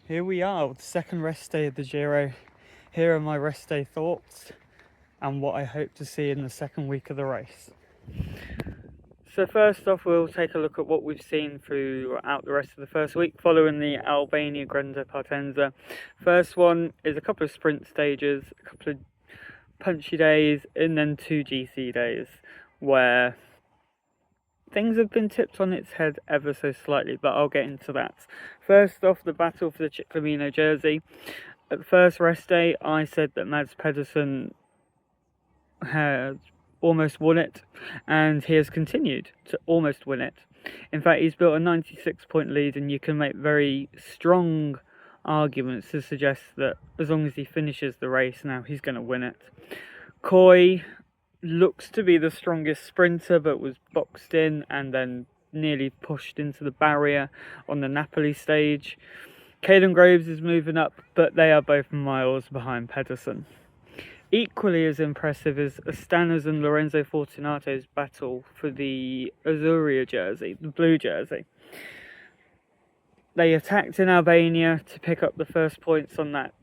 Here we are, the second rest day of the Giro. Here are my rest day thoughts and what I hope to see in the second week of the race. So first off, we'll take a look at what we've seen throughout the rest of the first week following the Albania Grande Partenza. First one is a couple of sprint stages, a couple of punchy days, and then 2 GC days where things have been tipped on its head ever so slightly, but I'll get into that. First off, the battle for the Ciclamino jersey. At the first rest day, I said that Mads Pedersen had almost won it, and he has continued to almost win it. In fact, he's built a 96-point lead, and you can make very strong arguments to suggest that as long as he finishes the race now, he's going to win it. Coy looks to be the strongest sprinter, but was boxed in and then nearly pushed into the barrier on the Napoli stage. Caden Groves is moving up, but they are both miles behind Pedersen. Equally as impressive is Astana's and Lorenzo Fortunato's battle for the Azuria jersey, the blue jersey. They attacked in Albania to pick up the first points on that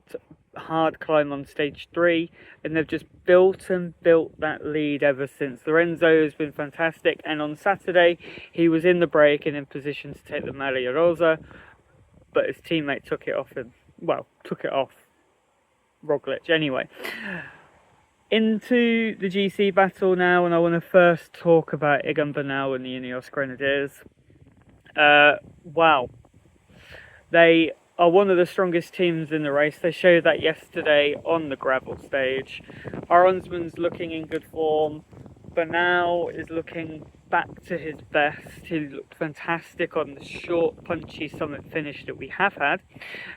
hard climb on stage 3, and they've just built that lead ever since. Lorenzo has been fantastic, and on Saturday he was in the break and in position to take the maglia rosa, but his teammate took it off Roglic anyway. Into the GC battle now, and I want to first talk about Egan Bernal and the Ineos Grenadiers. Wow. They are one of the strongest teams in the race. They showed that yesterday on the gravel stage. Aronsman's looking in good form. Bernal is looking back to his best. He looked fantastic on the short, punchy summit finish that we have had,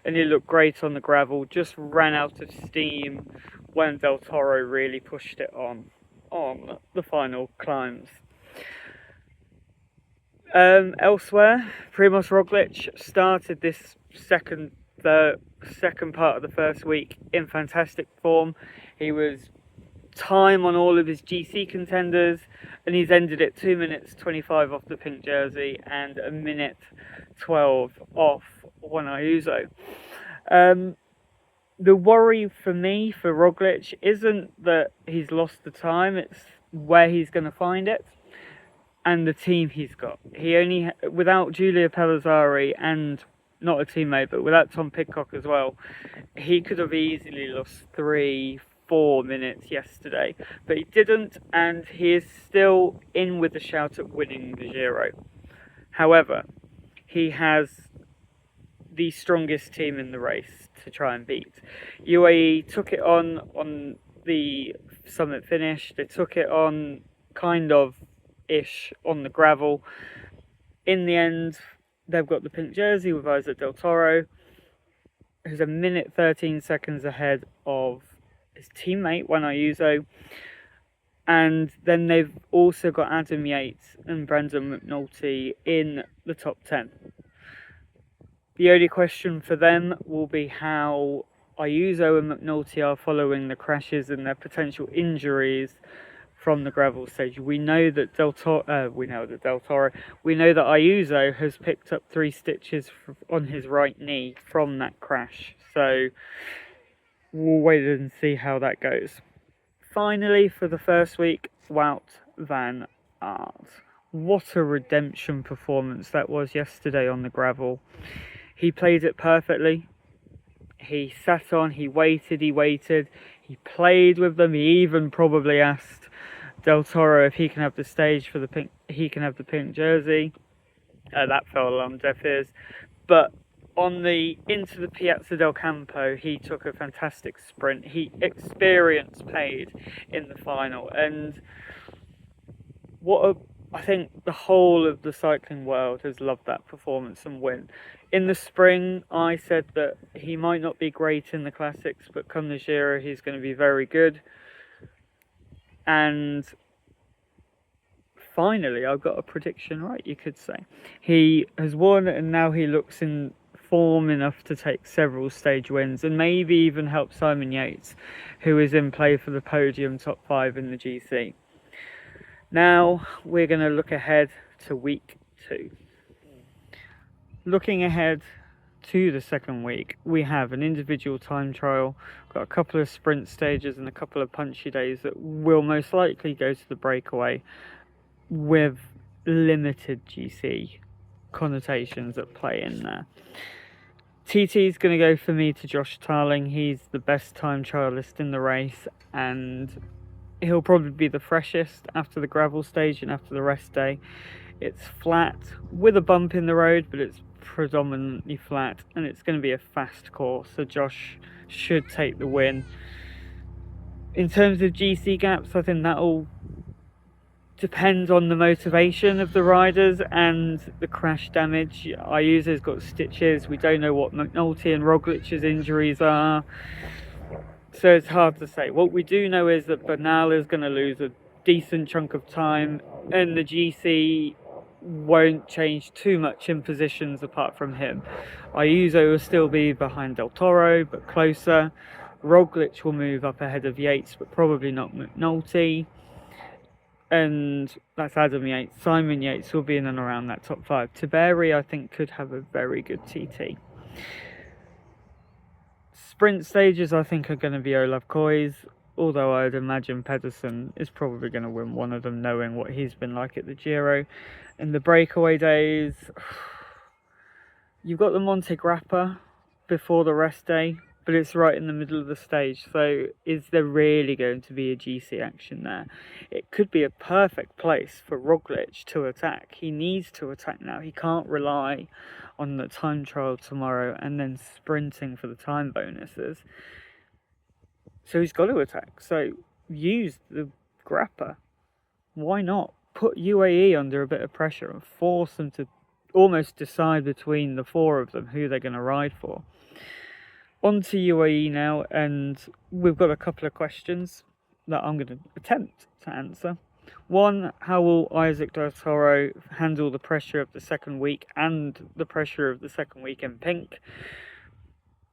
and he looked great on the gravel. Just ran out of steam when Del Toro really pushed it on the final climbs. Elsewhere, Primož Roglic started this second part of the first week in fantastic form. He was time on all of his GC contenders, and he's ended it 2 minutes 25 off the pink jersey and a minute 12 off Juan Ayuso. The worry for me for Roglic isn't that he's lost the time, it's where he's going to find it and the team he's got. Without Giulio Pellizzari and not a teammate, but without Tom Pidcock as well, he could have easily lost 3-4 minutes yesterday, but he didn't, and he is still in with the shout at winning the Giro. However, he has the strongest team in the race to try and beat. UAE took it on the summit finish. They took it on kind of ish on the gravel. In the end, they've got the pink jersey with Isaac Del Toro, who's a minute 13 seconds ahead of his teammate Juan Ayuso, and then they've also got Adam Yates and Brandon McNulty in the top 10. The only question for them will be how Ayuso and McNulty are following the crashes and their potential injuries from the gravel stage. We know that Ayuso has picked up 3 stitches on his right knee from that crash. So we'll wait and see how that goes. Finally, for the first week, Wout van Aert. What a redemption performance that was yesterday on the gravel. He played it perfectly. He sat on, he waited, he played with them. He even probably asked Del Toro if he can have the stage for the pink jersey. That fell on deaf ears. But into the Piazza del Campo, he took a fantastic sprint. Experience paid in the final, and I think the whole of the cycling world has loved that performance and win. In the spring, I said that he might not be great in the classics, but come the Giro, he's going to be very good. And finally, I've got a prediction right, you could say. He has won, and now he looks in form enough to take several stage wins and maybe even help Simon Yates, who is in play for the podium top 5 in the GC. Now we're going to look ahead to week 2. Looking ahead, to the second week, we have an individual time trial, got a couple of sprint stages and a couple of punchy days that will most likely go to the breakaway with limited GC connotations at play in there. TT is going to go for me to Josh Tarling. He's the best time trialist in the race, and he'll probably be the freshest after the gravel stage and after the rest day. It's flat with a bump in the road, but it's predominantly flat, and it's going to be a fast course, so Josh should take the win. In terms of GC gaps, I think that'll depend on the motivation of the riders and the crash damage. Ayuso's got stitches. We don't know what McNulty and Roglic's injuries are, so it's hard to say. What we do know is that Bernal is going to lose a decent chunk of time, and the GC won't change too much in positions apart from him. Ayuso will still be behind Del Toro, but closer. Roglic will move up ahead of Yates, but probably not McNulty. And that's Adam Yates. Simon Yates will be in and around that top 5. Tiberi, I think, could have a very good TT. Sprint stages, I think, are going to be Olav Koi's, although I'd imagine Pedersen is probably going to win one of them, knowing what he's been like at the Giro. In the breakaway days, you've got the Monte Grappa before the rest day, but it's right in the middle of the stage, so is there really going to be a GC action there? It could be a perfect place for Roglic to attack. He needs to attack now. He can't rely on the time trial tomorrow and then sprinting for the time bonuses. So he's got to attack. So use the Grappa. Why not? Put UAE under a bit of pressure and force them to almost decide between the 4 of them who they're going to ride for. On to UAE now, and we've got a couple of questions that I'm going to attempt to answer. One, how will Isaac Del Toro handle the pressure of the second week and the pressure of the second week in pink?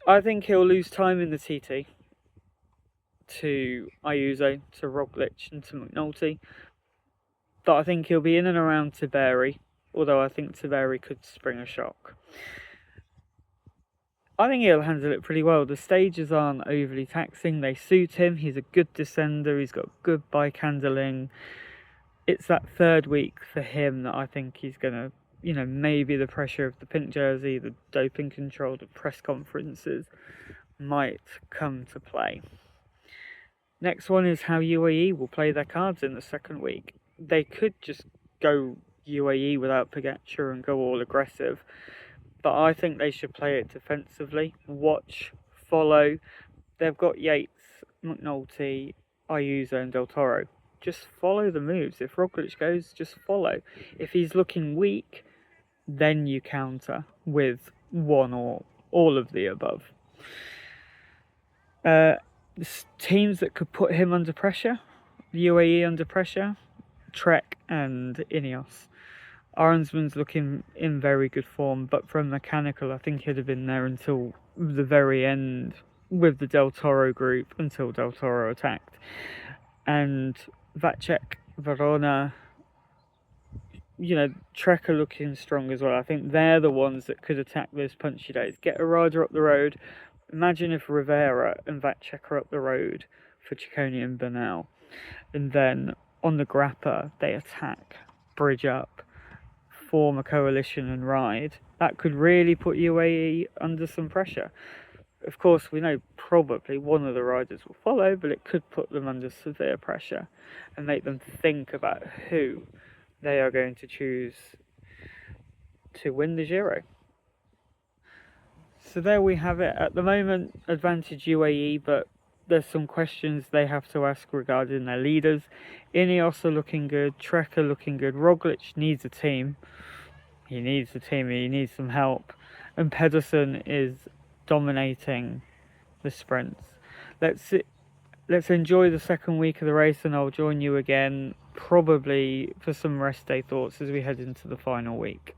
I think he'll lose time in the TT to Ayuso, to Roglic and to McNulty. But I think he'll be in and around Tiberi, although I think Tiberi could spring a shock. I think he'll handle it pretty well. The stages aren't overly taxing. They suit him. He's a good descender. He's got good bike handling. It's that third week for him that I think he's going to, maybe the pressure of the pink jersey, the doping control, the press conferences might come to play. Next one is how UAE will play their cards in the second week. They could just go UAE without Pogačar and go all aggressive, but I think they should play it defensively. Watch, follow. They've got Yates, McNulty, Ayuso and Del Toro. Just follow the moves. If Roglic goes, just follow. If he's looking weak, then you counter with one or all of the above. Teams that could put him under pressure, UAE under pressure, Trek and Ineos. Arnsman's looking in very good form, but from mechanical, I think he'd have been there until the very end with the Del Toro group, until Del Toro attacked. And Vacek, Verona, Trek are looking strong as well. I think they're the ones that could attack those punchy days. Get a rider up the road. Imagine if Rivera and Vacek are up the road for Ciccone and Bernal. And then on the Grappa, they attack, bridge up, form a coalition and ride. That could really put UAE under some pressure. Of course, we know probably one of the riders will follow, but it could put them under severe pressure and make them think about who they are going to choose to win the Giro. So there we have it. At the moment, advantage UAE, but there's some questions they have to ask regarding their leaders. Ineos are looking good, Trek are looking good, Roglic needs a team. He needs some help. And Pedersen is dominating the sprints. Let's enjoy the second week of the race, and I'll join you again probably for some rest day thoughts as we head into the final week.